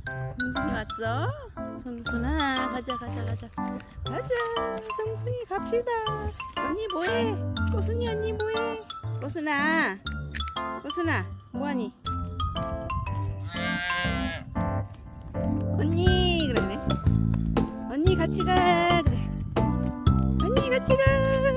정순이 왔어? 정순아 가자. 정순이 갑시다. 언니 뭐해? 꼬순이 언니 뭐해? 꼬순아 뭐하니? 언니 그러네. 언니 같이 가 그래. 언니 같이 가.